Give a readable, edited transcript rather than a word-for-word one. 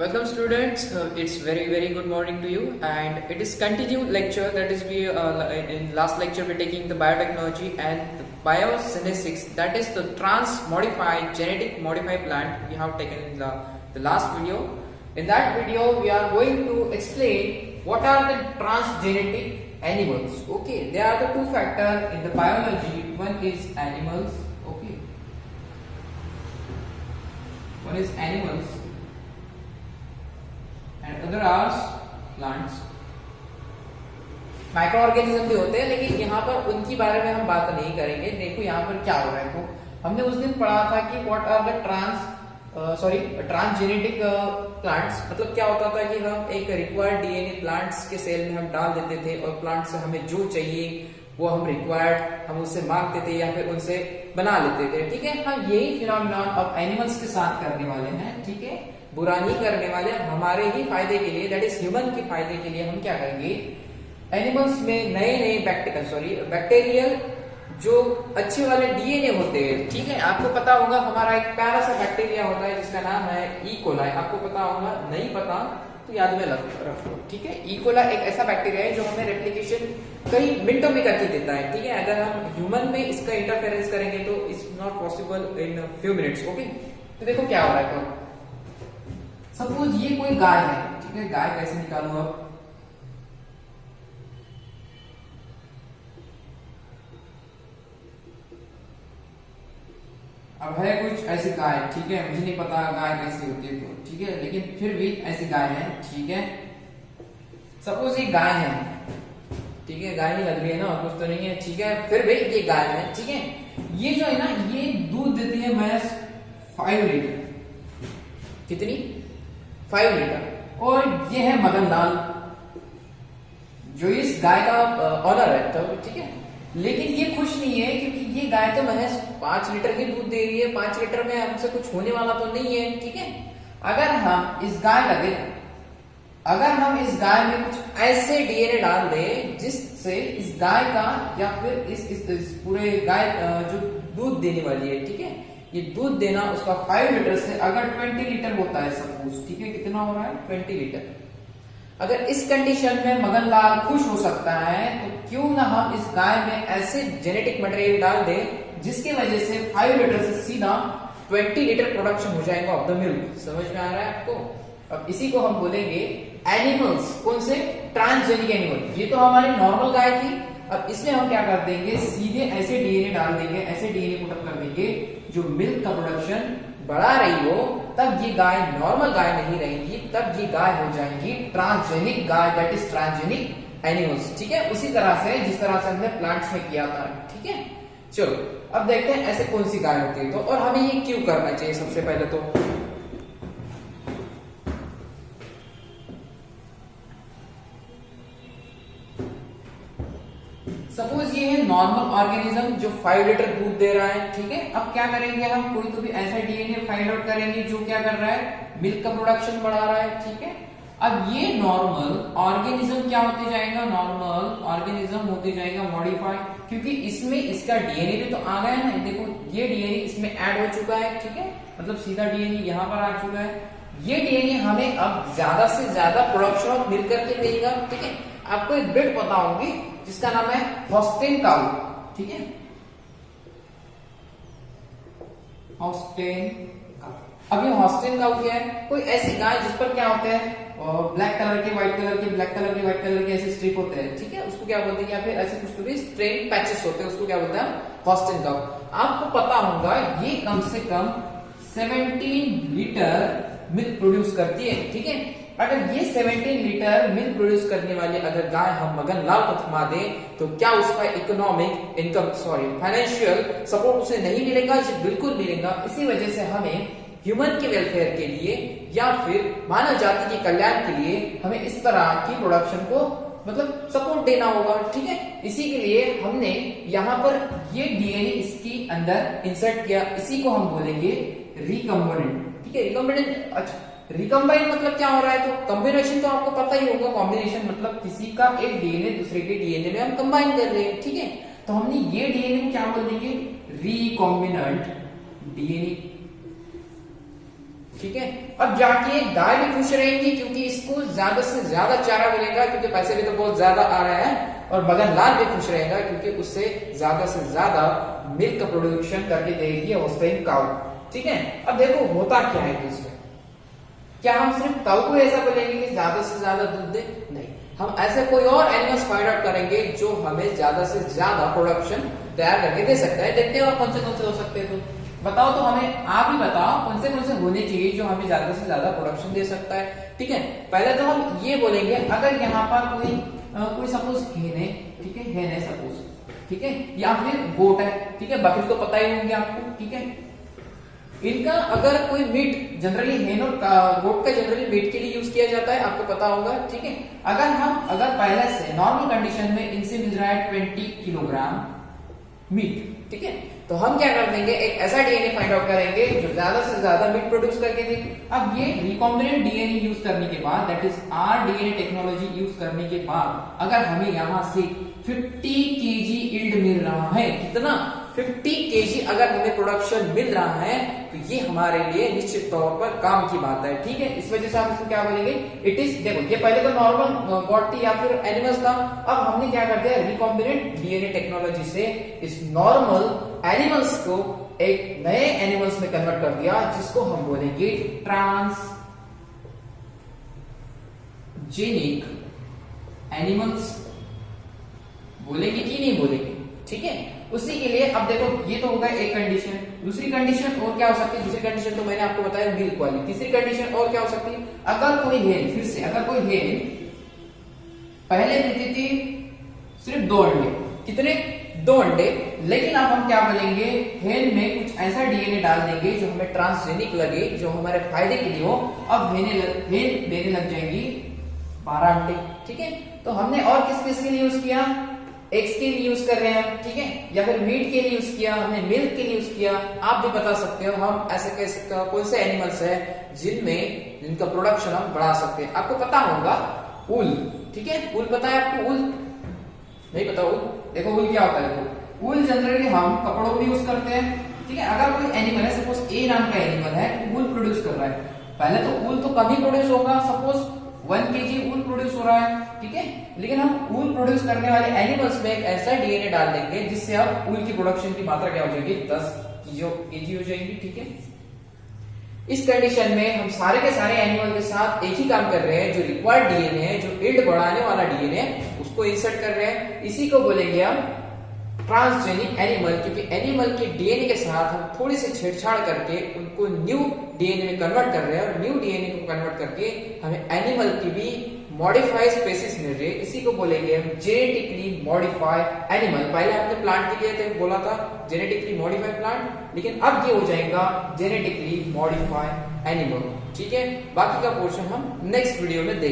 Welcome students, it's very good morning to you, and it is continued lecture. That is we in last lecture we're taking the biotechnology and the biosynthetics, that is the trans-modified genetic modified plant we have taken in the last video. In that video we are going to explain what are the transgenic animals. Okay, there are the two factors in the biology. One is animals, okay, one is animals and other are plants. Micro organism भी होते हैं, लेकिन यहाँ पर उनकी बारे में हम बात नहीं करेंगे. देखो यहाँ पर क्या हो रहा है. तो हमने उस दिन पढ़ा था कि व्हाट आर द ट्रांसजेनेटिक प्लांट्स. मतलब क्या होता था कि हम एक रिक्वायर्ड डीएनए प्लांट्स के सेल में हम डाल देते थे और प्लांट से हमें जो चाहिए वो हम रिक्वायर्ड हम उससे मांगते थे या फिर उनसे बना लेते थे. ठीक है, हम यही फिनोमेनन अब एनिमल्स के साथ करने वाले हैं. ठीक है, बुरा नहीं करने वाले, हमारे ही फायदे के लिए, दैट इज ह्यूमन के फायदे के लिए हम क्या करेंगे, एनिमल्स में नए बैक्टीरियल जो अच्छे वाले डीएनए होते हैं. ठीक है, आपको पता होगा हमारा एक प्यारा सा बैक्टीरिया होता है जिसका नाम है ई कोलाई. आपको पता होगा, नहीं पता तो याद में रखो. ठीक है, ई कोलाई एक ऐसा बैक्टीरिया है जो हमें रेप्लिकेशन कई मिनटों में करके देता है. ठीक है, अगर हम ह्यूमन में इसका इंटरफेरेंस करेंगे तो it's not possible in few minutes. Okay, तो देखो क्या हो रहा है. तो सपोज ये कोई गाय है. ठीक है, गाय कैसे निकालू अब है कुछ ऐसी गाय. ठीक है, मुझे नहीं पता गाय कैसी होती है. तो ठीक है, लेकिन फिर भी ऐसी गाय है. ठीक है, सपोज ये गाय है. ठीक है, गाय नहीं लग रही है ना, और कुछ तो नहीं है. ठीक है, फिर भी ये गाय है. ठीक है, ये जो है ना, ये दूध देती है महज 5 लीटर. कितनी? 5 लीटर. और ये है मदन लाल जो इस गाय का ऑनर है. तो ठीक है, लेकिन ये खुश नहीं है क्योंकि ये गाय तो महज 5 लीटर ही दूध दे रही है. 5 लीटर में हमसे कुछ होने वाला तो नहीं है. ठीक है, अगर हम इस गाय में कुछ ऐसे डीएनए डाल दें जिससे इस गाय का या फिर इस पूरे गाय जो दूध देने वाली है, ठीक है, ये दूध देना उसका 5 लीटर से अगर 20 लीटर होता है सपोज. ठीक है, कितना हो रहा है? 20 लीटर. अगर इस कंडीशन में मदन लाल खुश हो सकता है तो क्यों ना हम इस गाय में ऐसे जेनेटिक मटेरियल डाल दें जिसकी वजह से 5 लीटर से सीधा 20 लीटर प्रोडक्शन हो जाएगा ऑफ द मिल्क. समझ में आ रहा है आपको? अब इसी को हम बोलेंगे एनिमल्स. कौन से? Transgenic animal. ये तो हमारी नॉर्मल गाय थी. अब इसमें हम क्या कर देंगे, सीधे ऐसे डीएनए डाल देंगे, ऐसे डीएनए पुटअप कर देंगे जो मिल्क का प्रोडक्शन बढ़ा रही हो. तब ये गाय नॉर्मल गाय नहीं रहेगी, तब ये गाय हो जाएंगी transgenic guy, that is transgenic animals. ठीक है, उसी तरह से जिस तरह से हमने प्लांट्स में किया था. ठीक है, चलो अब देखते हैं ऐसे कौन सी गाय होती है. तो और हमें ये क्यों करना चाहिए सबसे पहले. तो सपोज ये है नॉर्मल ऑर्गेनिज्म जो 5 लीटर दूध दे रहा है. ठीक है, अब क्या करेंगे, हम कोई तो भी ऐसा डीएनए फाइंड आउट करेंगे जो क्या कर रहा है, मिल्क का प्रोडक्शन बढ़ा रहा है. ठीक है, अब ये नॉर्मल ऑर्गेनिज्म क्या होते जाएगा, नॉर्मल ऑर्गेनिज्म होते जाएगा मॉडिफाइड, क्योंकि इसमें इसका डीएनए भी तो आ गया है ना. देखो ये डीएनए इसमें ऐड हो चुका है. ठीक है, मतलब सीधा डीएनए यहाँ पर आ चुका है. ये डीएनए हमें अब ज्यादा से ज्यादा प्रोडक्शन ऑफ मिल्क करके देगा. ठीक है, आपको एक ब्रीड पता होगी जिसका नाम है हॉस्टेन काउ. ठीक है, हॉस्टेन काउ. अब ये हॉस्टेन काउ क्या है, कोई ऐसी गाय जिस पर क्या होते हैं ब्लैक कलर के, व्हाइट कलर के, ब्लैक कलर के, व्हाइट कलर के ऐसे स्ट्रिप होते हैं. ठीक है, उसको क्या बोलते हैं, या फिर ऐसे कुछ तो भी स्ट्रेन पैचेस होते हैं, उसको क्या बोलते हैं, हॉस्टेन काउ. आपको पता होगा ये कम से कम 17 लीटर मिल्क प्रोड्यूस करती है. ठीक है, अगर ये 17 लीटर मिल्क प्रोड्यूस करने वाली अगर गाय हम मगन लाल को थमा दें तो क्या उसका इकोनॉमिक इनकम फाइनेंशियल सपोर्ट उसे नहीं मिलेगा? इसे बिल्कुल मिलेगा. इसी वजह से हमें ह्यूमन के वेलफेयर के लिए या फिर मानव जाति के कल्याण के लिए हमें इस तरह की प्रोडक्शन को मतलब सपोर्ट देना होगा. ठीक है, इसी के लिए हमने यहाँ पर ये डीएनए इसकी अंदर इंसर्ट किया. इसी को हम बोलेंगे रिकम्बिनेंट. ठीक है, रिकम्बिनेंट. अच्छा, रिकम्बाइन मतलब क्या हो रहा है, तो कॉम्बिनेशन तो आपको पता ही होगा. कॉम्बिनेशन मतलब किसी का एक डीएनए दूसरे के डीएनए में हम कंबाइन कर रहे हैं. ठीक है, तो हमने ये डीएनए को क्या बोल देंगे, रिकॉम्बिनेंट डीएनए. ठीक है। अब जाके गाय भी खुश रहेंगी क्योंकि इसको ज्यादा से ज्यादा चारा मिलेगा, क्योंकि पैसे भी तो बहुत ज्यादा आ रहे हैं। और मगनलाल भी खुश रहेगा क्योंकि उससे ज्यादा से ज्यादा मिल्क का प्रोडक्शन करके देगी होस्टाइन काऊ, ठीक है। अब देखो होता क्या है इसमें, क्या हम सिर्फ काऊ को ऐसा बोलेंगे कि ज्यादा से ज्यादा दूध दे? नहीं, हम ऐसे कोई और एनिमल्स फाइंड आउट करेंगे जो हमें ज्यादा से ज्यादा प्रोडक्शन तैयार करके दे सकता है। देखते हो कौन से हो सकते हैं, तो बताओ, तो हमें आप ही बताओ कौन से होने चाहिए जो हमें ज्यादा से ज्यादा प्रोडक्शन दे सकता है, ठीक है। पहले तो हम ये बोलेंगे, अगर यहाँ पर कोई सपोज हेन है, ठीक है, हेन है सपोज, ठीक है, या फिर गोट है, ठीक है, बकरी तो पता ही होंगे आपको, ठीक है। इनका अगर कोई मीट, जनरली हेन और गोट का जनरली मीट के लिए यूज किया जाता है, आपको पता होगा, ठीक है। अगर पहले से नॉर्मल कंडीशन में इनसे मिल रहा है 20 किलोग्राम मीट, ठीक है, तो हम क्या कर देंगे, एक ऐसा डीएनए फाइंड आउट करेंगे जो ज्यादा से ज्यादा मीट प्रोड्यूस करके दे। अब ये रिकॉम्बिनेंट डीएनए यूज करने के बाद, that is rDNA technology use करने के बाद, अगर हमें यहां से 50 केजी यील्ड मिल रहा है, कितना, 50 केजी अगर हमें प्रोडक्शन मिल रहा है, तो ये हमारे लिए निश्चित तौर पर काम की बात है, ठीक है। इस वजह से आप इसको क्या बोलेंगे, इट इज, देखो ये पहले तो नॉर्मल गॉड थी या फिर एनिमल्स था, अब हमने क्या कर दिया, रिकॉम्बिनेंट डीएनए टेक्नोलॉजी से इस नॉर्मल एनिमल्स को एक नए एनिमल्स में कन्वर्ट कर दिया, जिसको हम बोलेंगे ट्रांसजेनिक एनिमल्स। बोलेंगे कि नहीं बोलेंगे, ठीक है। उसी के लिए अब देखो, ये तो होगा एक कंडीशन। दूसरी कंडीशन और क्या हो सकती है, दूसरी कंडीशन तो मैंने आपको बताया मिल्क वाली। तीसरी कंडीशन और क्या हो सकती है, अगर कोई हेन, फिर से अगर कोई हेन पहले देती थी सिर्फ 2 अंडे, कितने, 2 अंडे, लेकिन अब हम क्या बोलेंगे, हेन में कुछ ऐसा डीएनए डाल देंगे जो हमें ट्रांसजेनिक लगे, जो हमारे फायदे के लिए हो। अब हेन देने लग जाएंगी 12 अंडे, ठीक है। तो हमने और किस के लिए यूज किया, एग्स के लिए यूज कर रहे हैं, ठीक है, या फिर मीट के लिए यूज किया, हमने मिल्क के लिए यूज किया। आप भी बता सकते हो हम ऐसे कैसे कौन से एनिमल्स है जिनका प्रोडक्शन हम बढ़ा सकते हैं। आपको पता होगा ऊल, ठीक है, ऊल पता है आपको, ऊल नहीं पता, ऊल देखो ऊल क्या होता है। देखो ऊल जनरली हम कपड़ों में यूज करते हैं, ठीक है। अगर कोई एनिमल है, सपोज ए नाम का एनिमल है, ऊल प्रोड्यूस कर रहा है, पहले तो ऊल तो कम ही प्रोड्यूस होगा, सपोज 1 केजी ऊल प्रोड्यूस हो रहा है, ठीक है, लेकिन हम ऊल प्रोड्यूस करने वाले एनिमल्स में एक ऐसा डीएनए डाल देंगे जिससे अब ऊल की प्रोडक्शन की मात्रा क्या हो जाएगी, 10 केजी हो जाएगी, ठीक है। इस कंडीशन में हम सारे के सारे एनिमल के साथ एक ही काम कर रहे हैं, जो रिक्वायर्ड डीएनए है, जो यील्ड बढ़ाने वाला डीएनए, उसको इंसर्ट कर रहे हैं। इसी को बोलेंगे हम ट्रांसजेनिक एनिमल, क्योंकि एनिमल के डीएनए के साथ हम थोड़ी सी छेड़छाड़ करके उनको न्यू डीएनए में कन्वर्ट कर रहे हैं, और न्यू डीएनए को कन्वर्ट करके हमें एनिमल की भी मॉडिफाइड स्पेसिस मिल रही है। इसी को बोलेंगे हम जेनेटिकली मॉडिफाइड एनिमल। पहले आपने प्लांट के लिए बोला था जेनेटिकली मॉडिफाइड प्लांट, लेकिन अब ये हो जाएगा जेनेटिकली मॉडिफाइड एनिमल, ठीक है। बाकी का पोर्शन हम नेक्स्ट वीडियो में देखेंगे।